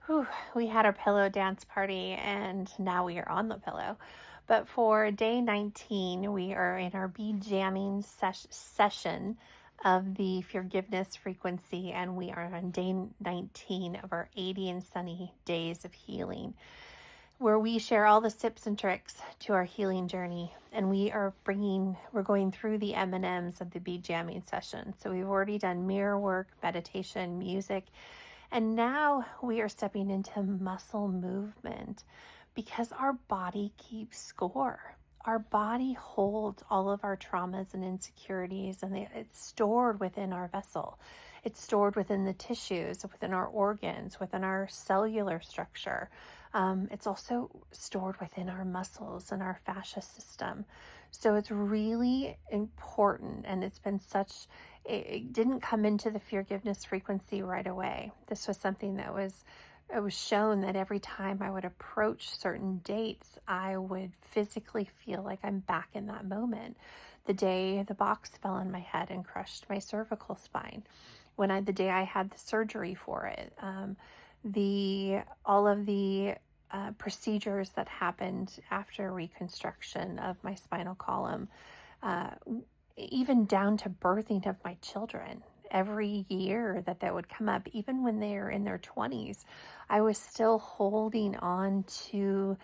Whew, we had our pillow dance party and now we are on the pillow. But for day 19, we are in our bead jamming session of the forgiveness frequency, and we are on day 19 of our 80 and sunny days of healing, where we share all the tips and tricks to our healing journey. And we're going through the M&Ms of the bead jamming session. So we've already done mirror work, meditation, music, and now we are stepping into muscle movement because our body keeps score. Our body holds all of our traumas and insecurities, and it's stored within our vessel. It's stored within the tissues, within our organs, within our cellular structure. It's also stored within our muscles and our fascia system. So it's really important, and it didn't come into the forgiveness frequency right away. This was something that it was shown that every time I would approach certain dates, I would physically feel like I'm back in that moment. The day the box fell on my head and crushed my cervical spine, the day I had the surgery for it, all of the procedures that happened after reconstruction of my spinal column, uh, even down to birthing of my children. Every year that would come up, even when they were in their 20s, I was still holding on to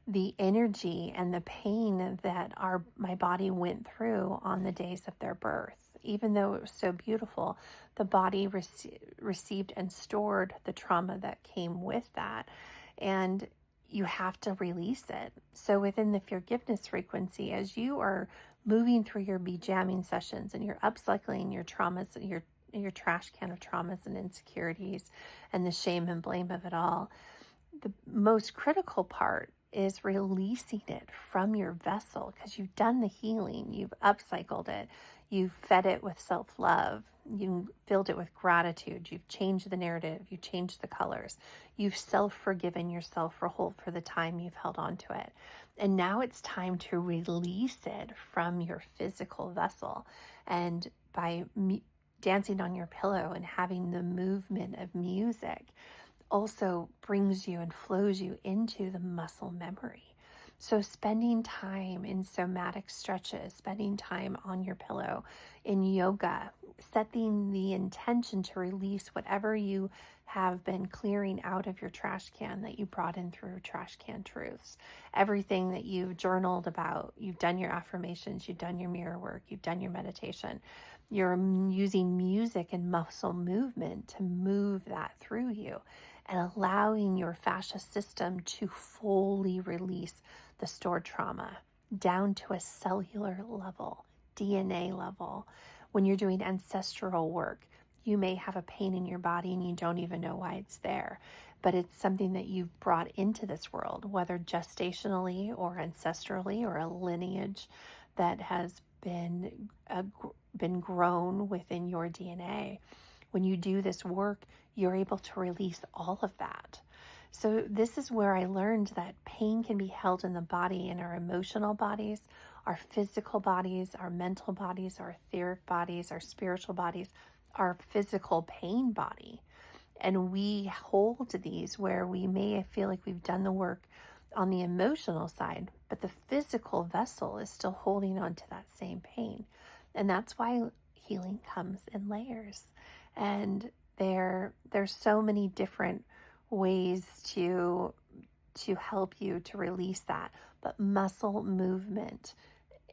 the energy and the pain that my body went through on the days of their birth. Even though it was so beautiful, the body received and stored the trauma that came with that. And you have to release it. So within the forgiveness frequency, as you are moving through your jamming sessions and you're upcycling your traumas, your trash can of traumas and insecurities and the shame and blame of it all, the most critical part is releasing it from your vessel, because you've done the healing, you've upcycled it, you've fed it with self-love, you filled it with gratitude, you've changed the narrative, you've changed the colors, you've self-forgiven yourself for the time you've held on to it. And now it's time to release it from your physical vessel. And by dancing on your pillow and having the movement of music also brings you and flows you into the muscle memory. So spending time in somatic stretches, spending time on your pillow, in yoga, setting the intention to release whatever you have been clearing out of your trash can that you brought in through trash can truths. Everything that you've journaled about, you've done your affirmations, you've done your mirror work, you've done your meditation. You're using music and muscle movement to move that through you and allowing your fascia system to fully release the stored trauma down to a cellular level, DNA level. When you're doing ancestral work, you may have a pain in your body and you don't even know why it's there, but it's something that you've brought into this world, whether gestationally or ancestrally, or a lineage that has been grown within your DNA. When you do this work, you're able to release all of that. So this is where I learned that pain can be held in the body, in our emotional bodies, our physical bodies, our mental bodies, our etheric bodies, our spiritual bodies, our physical pain body. And we hold these where we may feel like we've done the work on the emotional side, but the physical vessel is still holding on to that same pain. And that's why healing comes in layers. And there's so many different ways to help you to release that. But muscle movement,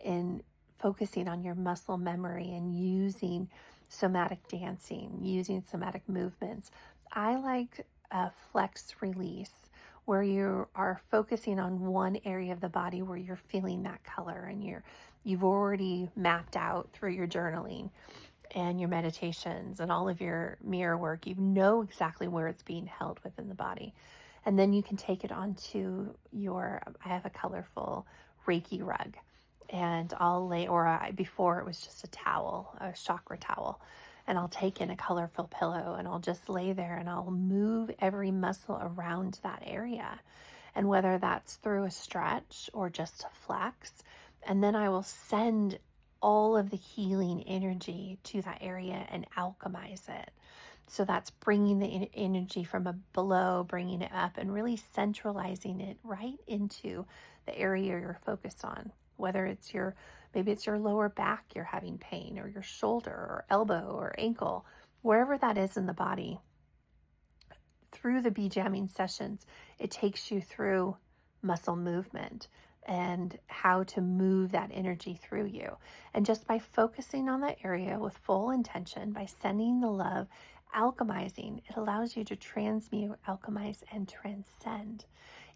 in focusing on your muscle memory and using somatic dancing, using somatic movements. I like a flex release, where you are focusing on one area of the body where you're feeling that color, and you've already mapped out through your journaling and your meditations and all of your mirror work. You know exactly where it's being held within the body. And then you can take it onto I have a colorful Reiki rug, and before it was just a towel, a chakra towel, and I'll take in a colorful pillow and I'll just lay there and I'll move every muscle around that area. And whether that's through a stretch or just a flex, and then I will send all of the healing energy to that area and alchemize it. So that's bringing the energy from below, bringing it up, and really centralizing it right into the area you're focused on. Whether it's maybe it's your lower back you're having pain, or your shoulder or elbow or ankle, wherever that is in the body. Through the bee jamming sessions, it takes you through muscle movement and how to move that energy through you. And just by focusing on that area with full intention, by sending the love, alchemizing, it allows you to transmute, alchemize, and transcend.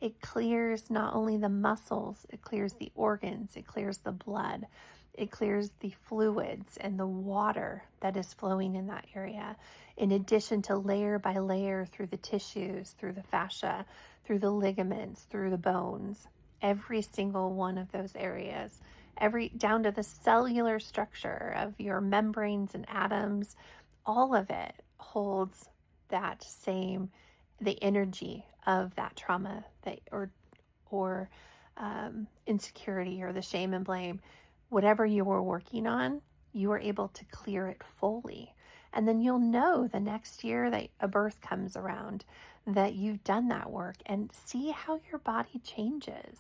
It clears not only the muscles, it clears the organs, it clears the blood, it clears the fluids and the water that is flowing in that area, in addition to layer by layer through the tissues, through the fascia, through the ligaments, through the bones. Every single one of those areas, down to the cellular structure of your membranes and atoms, all of it holds the energy of that trauma or insecurity or the shame and blame. Whatever you were working on, you are able to clear it fully. And then you'll know the next year that a birth comes around that you've done that work, and see how your body changes.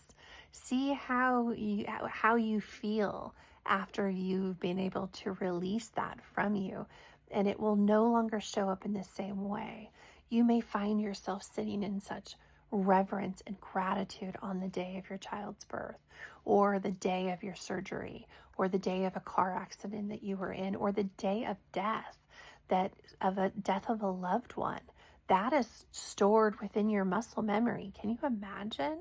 See how you feel after you've been able to release that from you. And it will no longer show up in the same way. You may find yourself sitting in such reverence and gratitude on the day of your child's birth, or the day of your surgery, or the day of a car accident that you were in, or the day of death, death of a loved one. That is stored within your muscle memory. Can you imagine?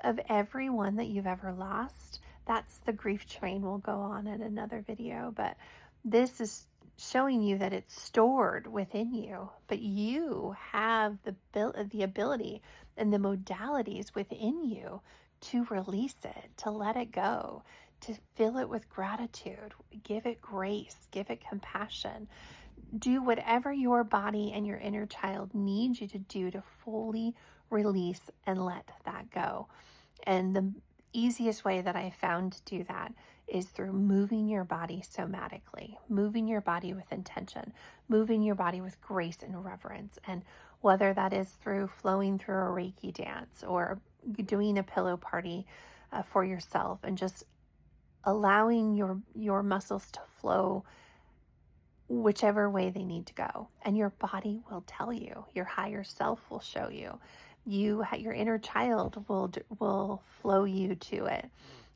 Of every one that you've ever lost, that's the grief train. We'll go on in another video, but this is showing you that it's stored within you, but you have the ability and the modalities within you to release it, to let it go, to fill it with gratitude, give it grace, give it compassion. Do whatever your body and your inner child needs you to do to fully release and let that go. And the easiest way that I found to do that is through moving your body somatically, moving your body with intention, moving your body with grace and reverence. And whether that is through flowing through a Reiki dance, or doing a pillow party for yourself, and just allowing your muscles to flow whichever way they need to go. And your body will tell you, your higher self will show you. Your inner child will flow you to it,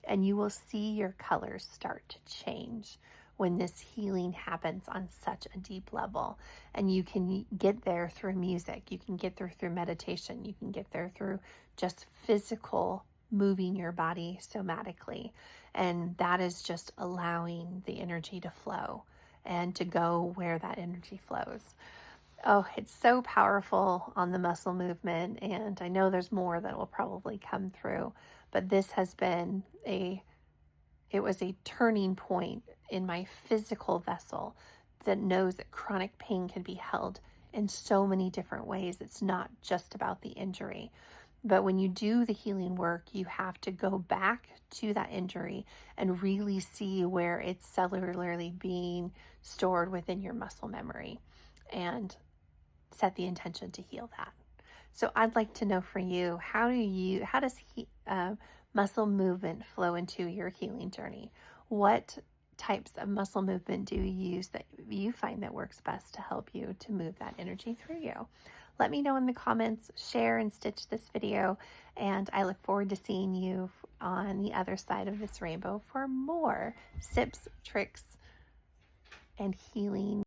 and you will see your colors start to change when this healing happens on such a deep level. And you can get there through music, you can get there through meditation, you can get there through just physical moving your body somatically. And that is just allowing the energy to flow and to go where that energy flows. Oh, it's so powerful on the muscle movement, and I know there's more that will probably come through, but this has been it was a turning point in my physical vessel that knows that chronic pain can be held in so many different ways. It's not just about the injury. But when you do the healing work, you have to go back to that injury and really see where it's cellularly being stored within your muscle memory, and set the intention to heal that. So I'd like to know for you, how does muscle movement flow into your healing journey? What types of muscle movement do you use that you find that works best to help you to move that energy through you? Let me know in the comments, share and stitch this video, and I look forward to seeing you on the other side of this rainbow for more tips, tricks, and healing